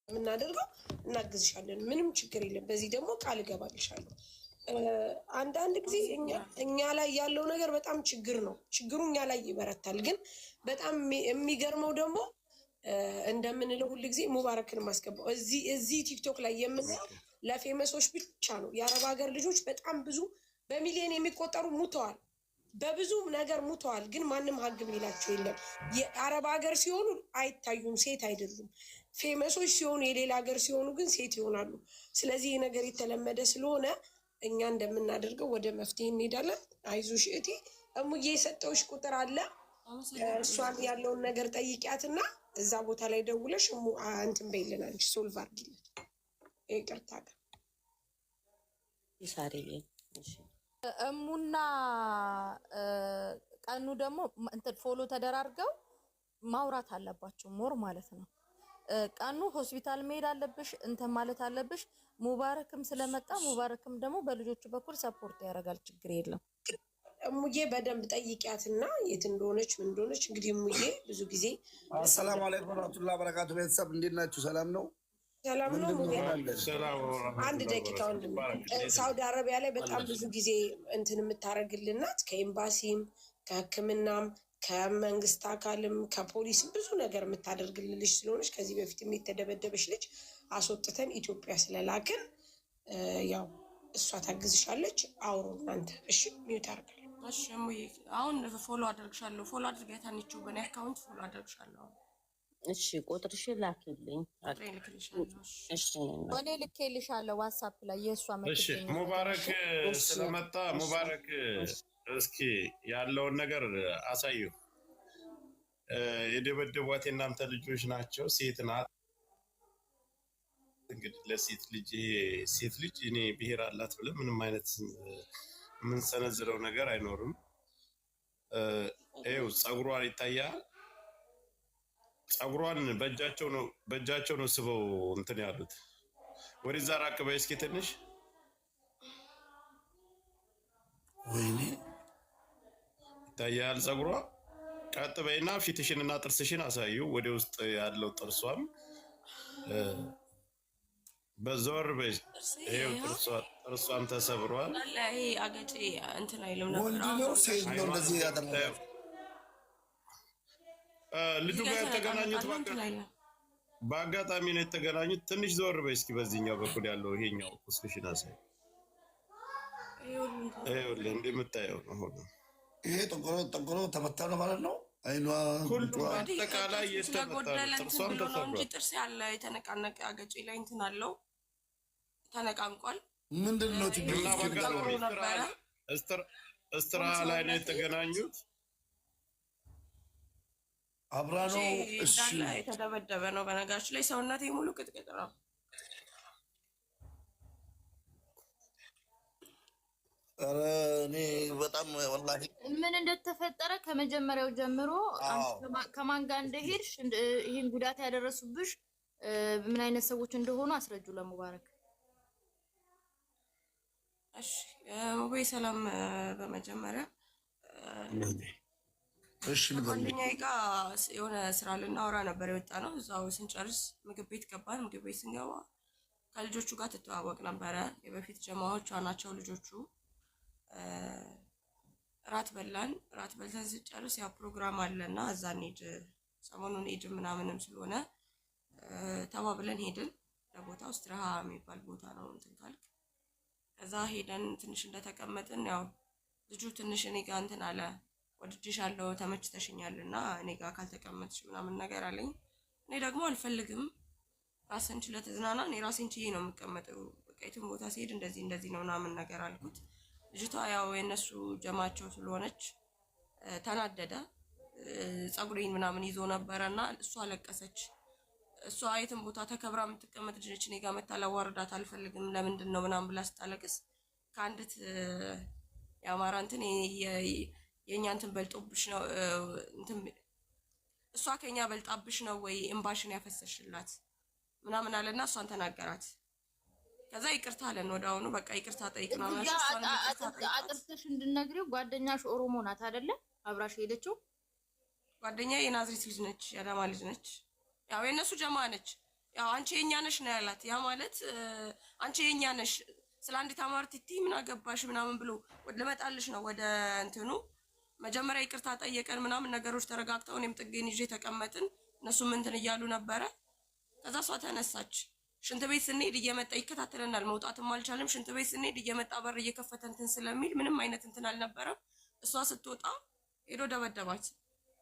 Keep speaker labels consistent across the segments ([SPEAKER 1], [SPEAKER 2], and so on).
[SPEAKER 1] የምናደርገው እናግዝሻለን። ምንም ችግር የለም። በዚህ ደግሞ ቃል እገባልሻለሁ። አንዳንድ ጊዜ እኛ ላይ ያለው ነገር በጣም ችግር ነው። ችግሩ እኛ ላይ ይበረታል። ግን በጣም የሚገርመው ደግሞ እንደምንለው ሁል ጊዜ ሙባረክን ማስገባው እዚህ ቲክቶክ ላይ የምናየው ለፌመሶች ብቻ ነው። የአረብ ሀገር ልጆች በጣም ብዙ በሚሊዮን የሚቆጠሩ ሙተዋል፣ በብዙ ነገር ሙተዋል። ግን ማንም ሀግ የሚላቸው የለም። የአረብ ሀገር ሲሆኑ አይታዩም፣ ሴት አይደሉም። ፌመሶች ሲሆኑ የሌላ ሀገር ሲሆኑ ግን ሴት ይሆናሉ። ስለዚህ ይህ ነገር የተለመደ ስለሆነ እኛ እንደምናደርገው ወደ መፍትሄ እንሄዳለን። አይዞሽ እህቴ፣ እሙዬ የሰጠውሽ ቁጥር አለ። እሷን ያለውን ነገር ጠይቂያትና እዛ ቦታ ላይ ደውለሽ እንትን በይልን፣ አንቺ ሶልቭ አድርጊልን። ይቅርታ ጋር
[SPEAKER 2] ይሳሪልኝ።
[SPEAKER 3] እሙና ቀኑ ደግሞ እንትን ፎሎ ተደራርገው ማውራት አለባቸው ሞር ማለት ነው። ቀኑ ሆስፒታል መሄድ አለብሽ፣ እንትን ማለት አለብሽ። ሙባረክም ስለመጣ ሙባረክም ደግሞ በልጆቹ በኩል ሰፖርት ያደርጋል። ችግር የለም።
[SPEAKER 1] እሙዬ በደንብ ጠይቂያትና የት እንደሆነች ምን እንደሆነች። እንግዲህ እሙዬ ብዙ ጊዜ
[SPEAKER 4] አሰላሙ አለይኩም ወራህመቱላሂ ወበረካቱ። ቤተሰብ እንዴት ናችሁ? ሰላም ነው?
[SPEAKER 1] ሰላም ነው። አንድ ደቂቃ ወንድም፣ ሳውዲ አረቢያ ላይ በጣም ብዙ ጊዜ እንትን የምታደርግልናት ከኤምባሲም ከሕክምናም ከመንግስት አካልም ከፖሊስም ብዙ ነገር የምታደርግልልሽ ስለሆነች ከዚህ በፊትም የተደበደበች ልጅ አስወጥተን ኢትዮጵያ ስለላክን ያው እሷ ታግዝሻለች። አውሩ እናንተ። እሺ ሚዩት አርጋለሁ።
[SPEAKER 5] እሺ እሙዬ አሁን ፎሎ አደርግሻለሁ። ፎሎ አድርገታንቺው በኔ አካውንት ፎሎ አደርግሻለሁ።
[SPEAKER 2] እሺ ቁጥርሽን ላኪልኝ።
[SPEAKER 5] እሺ
[SPEAKER 3] እኔ ልኬልሻለሁ ዋትስአፕ ላይ የእሷ
[SPEAKER 6] እሺ ሙባረክ ስለመጣ ሙባረክ እስኪ ያለውን ነገር አሳዩ። የደበደቧት የእናንተ ልጆች ናቸው። ሴት ናት። እንግዲህ ለሴት ልጅ እኔ ብሔር አላት ብለን ምንም አይነት የምንሰነዝረው ነገር አይኖርም። ይኸው ፀጉሯን ይታያል። ፀጉሯን በእጃቸው ነው ስበው እንትን ያሉት። ወደዛ ራቅ በይ እስኪ ትንሽ።
[SPEAKER 4] ወይኔ
[SPEAKER 6] ይታያል ፀጉሯ። ቀጥ በይና ፊትሽን እና ጥርስሽን አሳዩ። ወደ ውስጥ ያለው ጥርሷም በዞር በይ። ይሄው ጥርሷም ተሰብሯል።
[SPEAKER 5] ይሄ አገጬ እንትን አይልም ነበር።
[SPEAKER 4] ወንድ ነው ሴት ነው እንደዚህ ያደረገው?
[SPEAKER 6] ልጁ ጋር የተገናኙት በአጋጣሚ ነው የተገናኙት። ትንሽ ዞር በይ እስኪ። በዚህኛው በኩል ያለው ይሄኛው ቁስልሽን አሳይ። ይኸውልህ እንደምታየው ነው ሁሉ።
[SPEAKER 4] ይሄ ጠንቆሮ ተመታ ነው ማለት ነው። አይኗ
[SPEAKER 6] ሁሉ አጠቃላይ የተመታ ነው። ጥርሷም ተሰብሯል።
[SPEAKER 5] ጥርስ ያለ የተነቃነቀ አገጬ ላይ እንትን አለው ተነቃንቋል።
[SPEAKER 4] ምንድን ነው ችግር?
[SPEAKER 6] እስትራ ላይ ነው የተገናኙት።
[SPEAKER 4] አብራ ነው። እሺ
[SPEAKER 5] የተደበደበ ነው። በነገራችን ላይ ሰውነቴ ሙሉ ቅጥቅጥ ነው።
[SPEAKER 4] ኧረ እኔ በጣም ወላሂ
[SPEAKER 3] ምን እንደተፈጠረ ከመጀመሪያው ጀምሮ ከማን ጋር እንደሄድሽ ይህን ጉዳት ያደረሱብሽ ምን አይነት ሰዎች እንደሆኑ አስረጁ ለሙባረክ።
[SPEAKER 5] እሺ ወይ ሰላም። በመጀመሪያ
[SPEAKER 4] እሺ
[SPEAKER 5] ጓደኛዬ ጋር የሆነ ስራ ልናወራ ነበር የወጣ ነው። እዛው ስንጨርስ ምግብ ቤት ገባን። ምግብ ቤት ስንገባ ከልጆቹ ጋር ትተዋወቅ ነበረ። የበፊት ጀማዎቿ ናቸው ልጆቹ። ራት በላን። ራት በልተን ስንጨርስ ያው ፕሮግራም አለና እዛ እንሂድ ሰሞኑን ሄድ ምናምንም ስለሆነ ተባብለን ሄድን። ለቦታው ስትራሃ የሚባል ቦታ ነው እንትን ካልክ። ከዛ ሄደን ትንሽ እንደተቀመጥን ያው ልጁ ትንሽ እኔ ጋር እንትን አለ፣ ወድጄሻለሁ ተመችተሽኛልና እኔ ጋር ካልተቀመጥሽ ምናምን ነገር አለኝ። እኔ ደግሞ አልፈልግም፣ ራስን ችለህ ተዝናና፣ እኔ ራሴን ችዬ ነው የምቀመጠው፣ በቃ የትም ቦታ ሲሄድ እንደዚህ ነው ምናምን ነገር አልኩት። ልጅቷ ያው የነሱ ጀማቸው ስለሆነች ተናደደ። ፀጉሬን ምናምን ይዞ ነበረና እሷ አለቀሰች። እሷ የትም ቦታ ተከብራ የምትቀመጥ ልጅ እኔ ጋር መታ ላዋርዳት አልፈልግም፣ ለምንድን ነው ምናምን ብላ ስታለቅስ ከአንዲት የአማራ እንትን የእኛ እንትን በልጦብሽ ነው እንትን እሷ ከኛ በልጣብሽ ነው ወይ እምባሽን ያፈሰሽላት ምናምን አለና እሷን ተናገራት። ከዛ ይቅርታ አለን ወደ አሁኑ በቃ ይቅርታ ጠይቅና ማለት ነው።
[SPEAKER 3] አጥርተሽ እንድነግሪው ጓደኛሽ ኦሮሞ ናት አይደለ? አብራሽ ሄደችው
[SPEAKER 5] ጓደኛ የናዝሬት ልጅ ነች፣ የአዳማ ልጅ ነች። ያው የነሱ ጀማ ነች። ያው አንቺ የኛ ነሽ ነው ያላት። ያ ማለት አንቺ የኛ ነሽ ስለ አንድ ታማርቲቲ ምን አገባሽ ምናምን ብሎ ልመጣልሽ ነው ወደ እንትኑ መጀመሪያ ይቅርታ ጠየቀን ምናምን ነገሮች ተረጋግተው እኔም ጥጌን ይዤ ተቀመጥን። እነሱም እንትን እያሉ ነበረ። ከዛ እሷ ተነሳች። ሽንት ቤት ስንሄድ እየመጣ ይከታተለናል። መውጣትም አልቻለም። ሽንት ቤት ስንሄድ እየመጣ በር እየከፈተ እንትን ስለሚል ምንም አይነት እንትን አልነበረም። እሷ ስትወጣ ሄዶ ደበደባት፣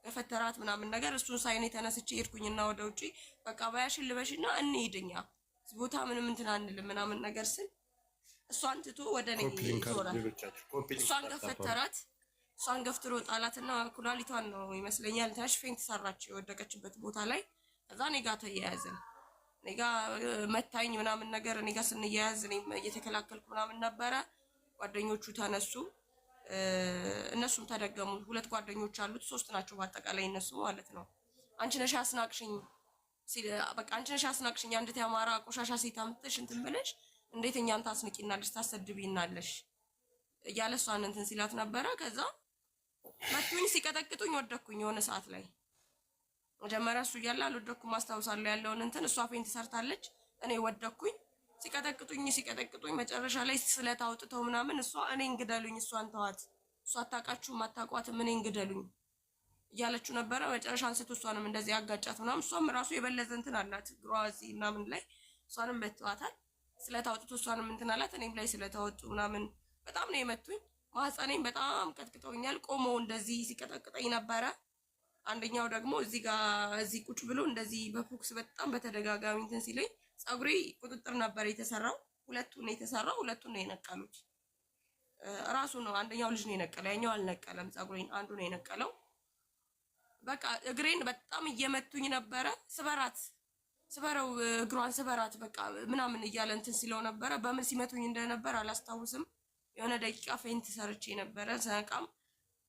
[SPEAKER 5] ገፈተራት ምናምን ነገር። እሱን ሳይኔ ተነስቼ ሄድኩኝና ወደ ውጪ በቃ ባያሽን ልበሽና እንሂድኛ ቦታ ምንም እንትን አንልም ምናምን ነገር ስል እሷን ትቶ ወደ እኔ ይዞራል። እሷን ገፈተራት። እሷን ገፍትሮ ጣላትና ኩላሊቷን ነው ይመስለኛል ትንሽ ፌንት ሰራች የወደቀችበት ቦታ ላይ። ከዛ እኔ ጋር ተያያዝን። እኔ ጋር መታኝ ምናምን ነገር። እኔ ጋር ስንያያዝ እኔም እየተከላከልኩ ምናምን ነበረ። ጓደኞቹ ተነሱ፣ እነሱም ተደገሙ። 2 ጓደኞች አሉት፣ 3 ናቸው በአጠቃላይ እነሱ ማለት ነው። አንቺ ነሽ አስናቅሽኝ ሲል በቃ አንቺ ነሽ አስናቅሽኝ፣ አንዲት ያማራ ቆሻሻ ሴት አምጥተሽ እንትን ብለሽ እንዴት እኛን ታስንቂናለሽ ታሰድቢናለሽ እያለ እሷን እንትን ሲላት ነበረ። ከዛ መቱኝ፣ ሲቀጠቅጡኝ ወደኩኝ። የሆነ ሰዓት ላይ መጀመሪያ እሱ እያለ አልወደኩም አስታውሳለሁ ያለውን እንትን። እሷ ፌንት ሰርታለች፣ እኔ ወደኩኝ። ሲቀጠቅጡኝ መጨረሻ ላይ ስለት አውጥተው ምናምን እሷ እኔን ግደሉኝ፣ እሷን ተዋት፣ እሷ አታውቃችሁም አታውቋትም፣ እኔን ግደሉኝ እያለችው ነበረ። መጨረሻ አንስቶ እሷንም እንደዚህ አጋጫት ምናምን። እሷም ራሱ የበለዘ እንትን አላት እግሯ እዚህ ምናምን ላይ እሷንም በትዋታል። ስለት አውጥቶ እሷንም እንትን አላት። እኔም ላይ ስለተወጡ ምናምን በጣም ነው የመቱኝ። ማህፀኔን በጣም ቀጥቅጠውኛል። ቆመው እንደዚህ ሲቀጠቅጠኝ ነበረ። አንደኛው ደግሞ እዚህ ጋር እዚህ ቁጭ ብሎ እንደዚህ በፎክስ በጣም በተደጋጋሚ እንትን ሲለኝ ፀጉሬ ቁጥጥር ነበር የተሰራው። 2ቱን ነው የተሰራው፣ 2ቱን ነው የነቀሉት። ራሱ ነው አንደኛው ልጅ ነው የነቀለው፣ ያኛው አልነቀለም። ፀጉሬን አንዱ ነው የነቀለው። በቃ እግሬን በጣም እየመቱኝ ነበረ። ስበረው እግሯን ስበራት በቃ ምናምን እያለ እንትን ሲለው ነበረ። በምን ሲመቱኝ እንደነበር አላስታውስም። የሆነ ደቂቃ ፌንት ሰርቼ ነበረ። ሰቃም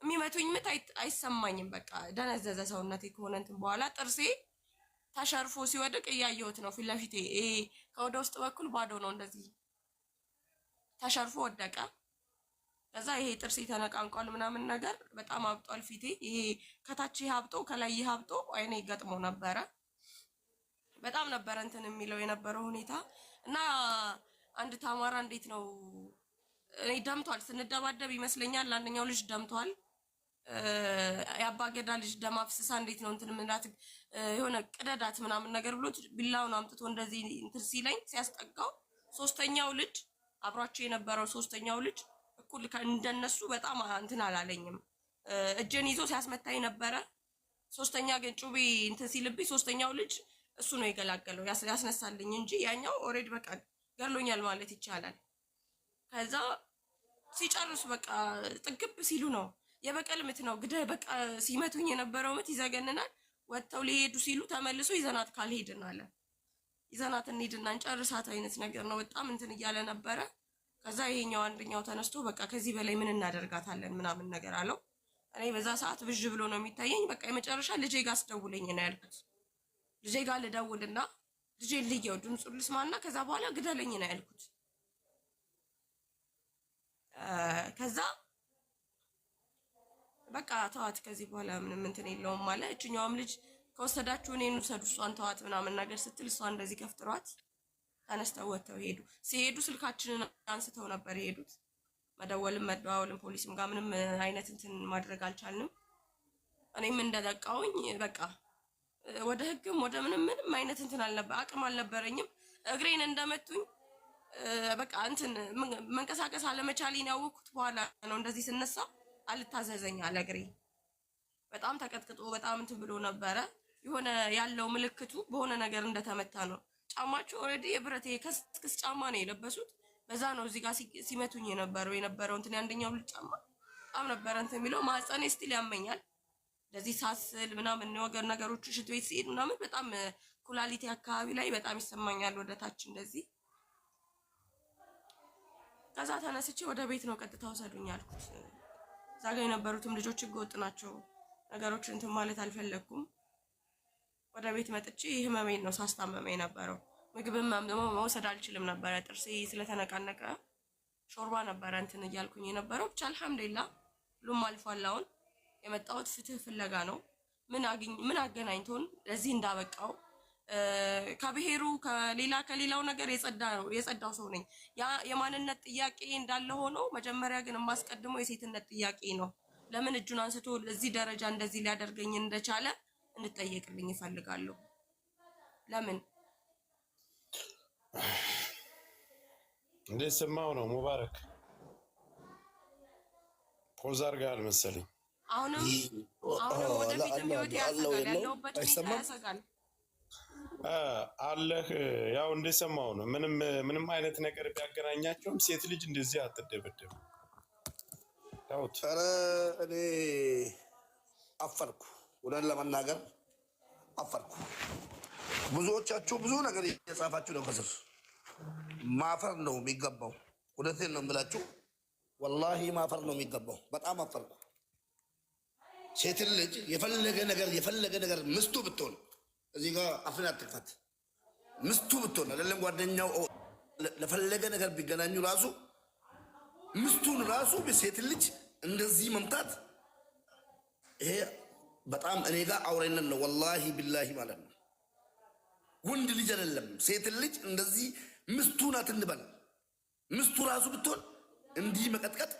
[SPEAKER 5] የሚመቱኝ ምት አይሰማኝም። በቃ ደነዘዘ ሰውነቴ ከሆነ እንትን በኋላ ጥርሴ ተሸርፎ ሲወድቅ እያየሁት ነው ፊት ለፊቴ። ይሄ ከወደ ውስጥ በኩል ባዶ ነው፣ እንደዚህ ተሸርፎ ወደቀ። ከዛ ይሄ ጥርሴ ተነቃንቋል ምናምን ነገር በጣም አብጧል ፊቴ። ይሄ ከታች ሀብጦ ከላይ ሀብጦ አይኔ ገጥሞ ነበረ። በጣም ነበረ እንትን የሚለው የነበረው ሁኔታ እና አንድ ታማራ እንዴት ነው እኔ ደምቷል። ስንደባደብ ይመስለኛል አንደኛው ልጅ ደምቷል። የአባገዳ ልጅ ደም አፍስሳ እንዴት ነው እንትን ምንላት የሆነ ቅደዳት ምናምን ነገር ብሎ ቢላውን አምጥቶ እንደዚህ እንትን ሲለኝ ሲያስጠጋው፣ 3ኛው ልጅ አብሯቸው የነበረው 3ኛው ልጅ እኩል እንደነሱ በጣም እንትን አላለኝም። እጄን ይዞ ሲያስመታኝ ነበረ። 3ኛ ግን ጩቤ እንትን ሲልብኝ 3ኛው ልጅ እሱ ነው የገላገለው ያስነሳልኝ እንጂ ያኛው ኦሬዲ በቃ ገሎኛል ማለት ይቻላል። ከዛ ሲጨርሱ በቃ ጥግብ ሲሉ ነው የበቀል ምት ነው ግደ በቃ ሲመቱኝ የነበረው ምት ይዘገንናል። ወጥተው ሊሄዱ ሲሉ ተመልሶ ይዘናት ካልሄድን አለ። ይዘናት እንሂድና እንጨርሳት አይነት ነገር ነው። በጣም እንትን እያለ ነበረ። ከዛ ይሄኛው አንደኛው ተነስቶ በቃ ከዚህ በላይ ምን እናደርጋታለን ምናምን ነገር አለው። እኔ በዛ ሰዓት ብዥ ብሎ ነው የሚታየኝ። በቃ የመጨረሻ ልጄ ጋር አስደውለኝ ነው ያልኩት። ልጄ ጋር ልደውልና ልጄን ልየው ድምፁን ልስማና ከዛ በኋላ ግደለኝ ነው ያልኩት። ከዛ በቃ ተዋት ከዚህ በኋላ ምንም እንትን የለውም ማለት። እችኛዋም ልጅ ከወሰዳችሁ እኔን ውሰዱ እሷን ተዋት ምናምን ነገር ስትል እሷ እንደዚህ ከፍትሯት ተነስተው ወጥተው ሄዱ። ሲሄዱ ስልካችንን አንስተው ነበር የሄዱት። መደወልም መደዋወልም ፖሊስም ጋር ምንም አይነት እንትን ማድረግ አልቻልንም። እኔም እንደለቃውኝ በቃ ወደ ህግም ወደ ምንም አይነት እንትን አቅም አልነበረኝም። እግሬን እንደመቱኝ በቃ እንትን መንቀሳቀስ አለመቻሌን ያወቅኩት በኋላ ነው። እንደዚህ ስነሳ አልታዘዘኝ አለ እግሬ። በጣም ተቀጥቅጦ በጣም እንትን ብሎ ነበረ። የሆነ ያለው ምልክቱ በሆነ ነገር እንደተመታ ነው። ጫማቸው ኦልሬዲ የብረት የከስክስ ጫማ ነው የለበሱት። በዛ ነው እዚህ ጋር ሲመቱኝ የነበረው እንትን ያንደኛው ልጅ ጫማ በጣም ነበረ እንትን የሚለው። ማህፀኔ ስቲል ያመኛል እንደዚህ ሳስል ምናምን ወገር ነገሮች ሽንት ቤት ሲሄድ ምናምን በጣም ኩላሊቲ አካባቢ ላይ በጣም ይሰማኛል ወደ ታች እንደዚህ። ከዛ ተነስቼ ወደ ቤት ነው ቀጥታ ወሰዱኝ አልኩት። እዛ ጋር የነበሩትም ልጆች ህገወጥ ናቸው። ነገሮችን እንትን ማለት አልፈለኩም። ወደ ቤት መጥቼ ህመሜን ነው ሳስታመመ የነበረው። ምግብም መውሰድ አልችልም ነበረ ጥርሴ ስለተነቃነቀ። ሾርባ ነበረ እንትን እያልኩኝ የነበረው። ብቻ አልሐምዱሊላህ ሁሉም አልፏል። አሁን የመጣሁት ፍትህ ፍለጋ ነው። ምን አገናኝቶን ለዚህ እንዳበቃው ከብሔሩ ከሌላው ነገር የጸዳው ሰው ነኝ። ያ የማንነት ጥያቄ እንዳለ ሆኖ መጀመሪያ ግን የማስቀድመው የሴትነት ጥያቄ ነው። ለምን እጁን አንስቶ እዚህ ደረጃ እንደዚህ ሊያደርገኝ እንደቻለ እንጠየቅልኝ ይፈልጋለሁ። ለምን
[SPEAKER 6] እንዴት ሰማው ነው ሙባረክ ፖዝ አድርገሃል መሰለኝ።
[SPEAKER 5] አሁንም ወደፊትም ህይወት ያሰጋል፣ ያለሁበት ሁኔታ ያሰጋል
[SPEAKER 6] አለህ። ያው እንደሰማው ነው። ምንም አይነት ነገር ቢያገናኛቸውም ሴት ልጅ እንደዚህ አትደበደብ። ዳውት
[SPEAKER 4] ኧረ እኔ አፈርኩ፣ እውነት ለመናገር አፈርኩ። ብዙዎቻችሁ ብዙ ነገር እየጻፋችሁ ነው ከስር። ማፈር ነው የሚገባው። እውነቴን ነው የምላችሁ፣ ወላሂ ማፈር ነው የሚገባው። በጣም አፈርኩ። ሴትን ልጅ የፈለገ ነገር ምስቱ ብትሆን እዚህ ጋር አፍን አትክፈት። ምስቱ ብትሆን አይደለም ጓደኛው ለፈለገ ነገር ቢገናኙ ራሱ ምስቱን ራሱ ሴትን ልጅ እንደዚህ መምታት ይሄ በጣም እኔ ጋር አውሬነት ነው። ወላሂ ቢላሂ ማለት ነው። ወንድ ልጅ አይደለም ሴትን ልጅ እንደዚህ ምስቱ ናት እንበል። ምስቱ ራሱ ብትሆን እንዲህ መቀጥቀጥ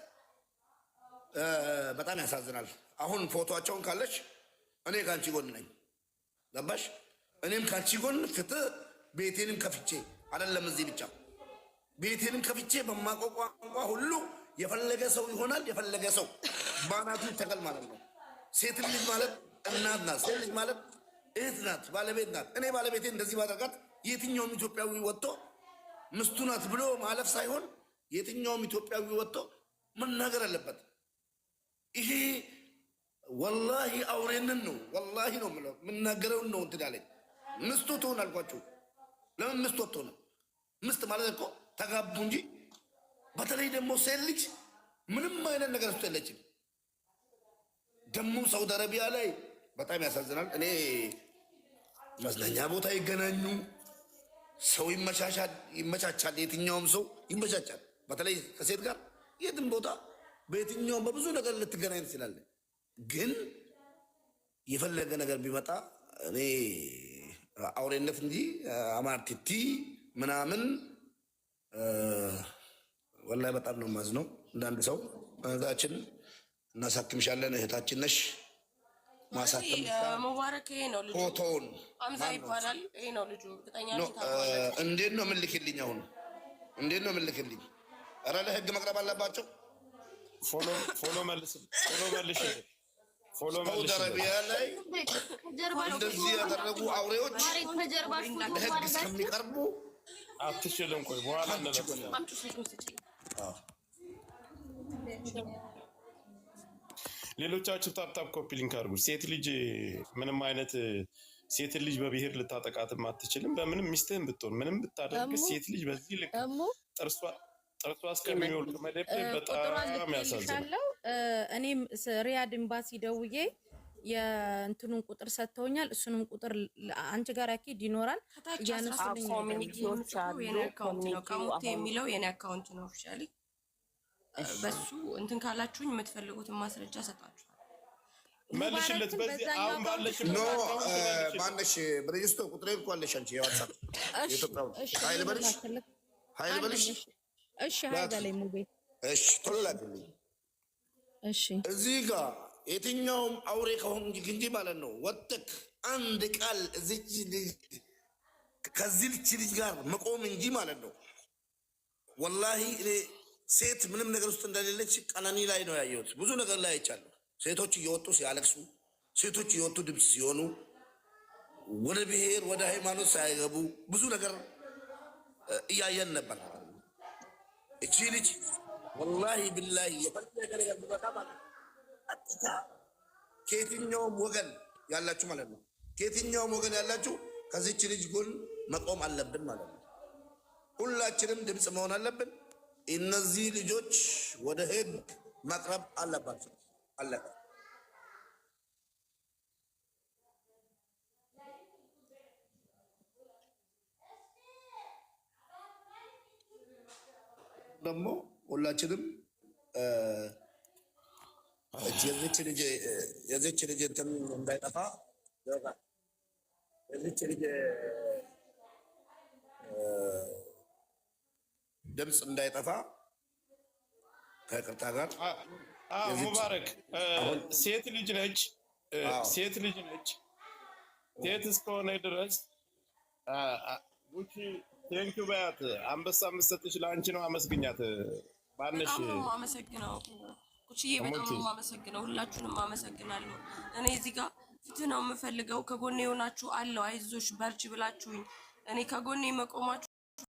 [SPEAKER 4] በጣም ያሳዝናል። አሁን ፎቶቸውን ካለች እኔ ካንቺ ጎን ነኝ። ገባሽ? እኔም ካንቺ ጎን ፍትህ ቤቴንም ከፍቼ አይደለም እዚህ ብቻ ቤቴንም ከፍቼ በማውቀው ቋንቋ ሁሉ የፈለገ ሰው ይሆናል። የፈለገ ሰው ባናቱ ይተከል ማለት ነው። ሴት ልጅ ማለት እናት ናት። ሴት ልጅ ማለት እህት ናት፣ ባለቤት ናት። እኔ ባለቤቴ እንደዚህ ባደርጋት የትኛውም ኢትዮጵያዊ ወጥቶ ምስቱ ናት ብሎ ማለፍ ሳይሆን የትኛውም ኢትዮጵያዊ ወጥቶ መናገር አለበት። ይሄ ወላሂ አውሬንን ነው። ወላሂ ነው የምለው፣ የምናገረውን ነው። እንትን አለኝ ምስቱ ትሆን አልኳችሁ። ለምን ምስቱ ወጥቶ ነው? ምስት ማለት እኮ ተጋቡ እንጂ። በተለይ ደግሞ ሴት ልጅ ምንም አይነት ነገር ውስጥ የለችም። ደግሞ ሳውዲ አረቢያ ላይ በጣም ያሳዝናል። እኔ መዝናኛ ቦታ ይገናኙ፣ ሰው ይመቻቻል። የትኛውም ሰው ይመቻቻል። በተለይ ከሴት ጋር የትም ቦታ በየትኛውም በብዙ ነገር ልትገናኝ ትችላለህ። ግን የፈለገ ነገር ቢመጣ እኔ አውሬነት እንጂ አማርቲቲ ምናምን ወላሂ በጣም ነው የማዝነው። እንዳንድ ሰው እህታችን እናሳክምሻለን፣ እህታችን ነሽ። ማሳከም
[SPEAKER 5] ሙባረክ ይሄ ነው ልጁ፣
[SPEAKER 4] ፎቶውን
[SPEAKER 5] አምዛ ይባላል። ይሄ ነው ልጁ።
[SPEAKER 4] እንዴት ነው የምልክልኝ? አሁን እንዴት ነው የምልክልኝ? ኧረ ለህግ መቅረብ አለባቸው። ፎሎ መልሽ። ሳውዲ አረቢያ ላይ እንደዚህ ያደረጉ አውሬዎች ለህግ እስከሚቀርቡ
[SPEAKER 6] አትችልም። ቆይ በኋላ ሌሎቻችሁ ታፕታፕ ኮፒ ሊንክ አድርጉ። ሴት ልጅ ምንም አይነት ሴት ልጅ በብሔር ልታጠቃትም አትችልም። በምንም ሚስትህን ብትሆን ምንም ብታደርግ ሴት ልጅ በዚህ ልክ ጥርሷ እስከሚወልቅ መደብደብ በጣም ያሳዝናል።
[SPEAKER 3] እኔም ሪያድ ኤምባሲ ደውዬ የእንትኑን ቁጥር ሰጥተውኛል። እሱንም ቁጥር አንቺ ጋር አኪድ ይኖራል።
[SPEAKER 2] ኮሚኒቲዎች አሉ።
[SPEAKER 5] ኮሚኒቲ የሚለው የኔ አካውንት ነው። ኦፊሻሊ በሱ እንትን ካላችሁኝ የምትፈልጉትን ማስረጃ ሰጣችኋል።
[SPEAKER 6] መልሽለት። በዚህ አሁን ባለሽ
[SPEAKER 4] ማነሽ ብሬጅስቶ ቁጥሬ እኮ አለሽ አንቺ የዋትሳፕ የኢትዮጵያው ኃይል በልሽ
[SPEAKER 3] እሺ ሀይል በላይ ሙቤ
[SPEAKER 4] እሺ ቶሎ ላክልኝ።
[SPEAKER 3] እሺ
[SPEAKER 4] እዚህ ጋር የትኛውም አውሬ ከሆን እንጂ ማለት ነው ወጥክ አንድ ቃል ከዚህ ልጅ ጋር መቆም እንጂ ማለት ነው። ወላሂ ሴት ምንም ነገር ውስጥ እንደሌለች ቀነኒ ላይ ነው ያየሁት። ብዙ ነገር ላይ አይቻለሁ። ሴቶች እየወጡ ሲያለቅሱ፣ ሴቶች እየወጡ ድምፅ ሲሆኑ፣ ወደ ብሔር ወደ ሃይማኖት ሳይገቡ ብዙ ነገር እያየን ነበር። እቺ ልጅ ወላሂ ቢላሂ የፈለገ ነገር ቢመጣ ማለት ከየትኛውም ወገን ያላችሁ ማለት ነው፣ ከየትኛውም ወገን ያላችሁ ከዚች ልጅ ጎን መቆም አለብን ማለት ነው። ሁላችንም ድምፅ መሆን አለብን። እነዚህ ልጆች ወደ ህግ መቅረብ አለባቸው። አለቀ። ደግሞ ሁላችንም የዚች ልጅ እንትን እንዳይጠፋ የዚች ልጅ ድምፅ እንዳይጠፋ ከቅርታ ጋር
[SPEAKER 6] ሙባረክ ሴት ልጅ ነች። ሴት ልጅ ነች። ሴት እስከሆነ ድረስ ጉቺ ቴንኪው በያት። አንበሳ የምትሰጥሽ ለአንቺ ነው። አመስግኛት። ባነሽ
[SPEAKER 5] በጣም ነው የማመሰግነው ጉቺዬ፣ በጣም ነው የማመሰግነው። ሁላችሁንም አመሰግናለሁ። እኔ እዚህ ጋር ፍትህ ነው የምፈልገው። ከጎኔ የሆናችሁ አለው አይዞሽ በርቺ ብላችሁኝ እኔ ከጎኔ መቆማችሁ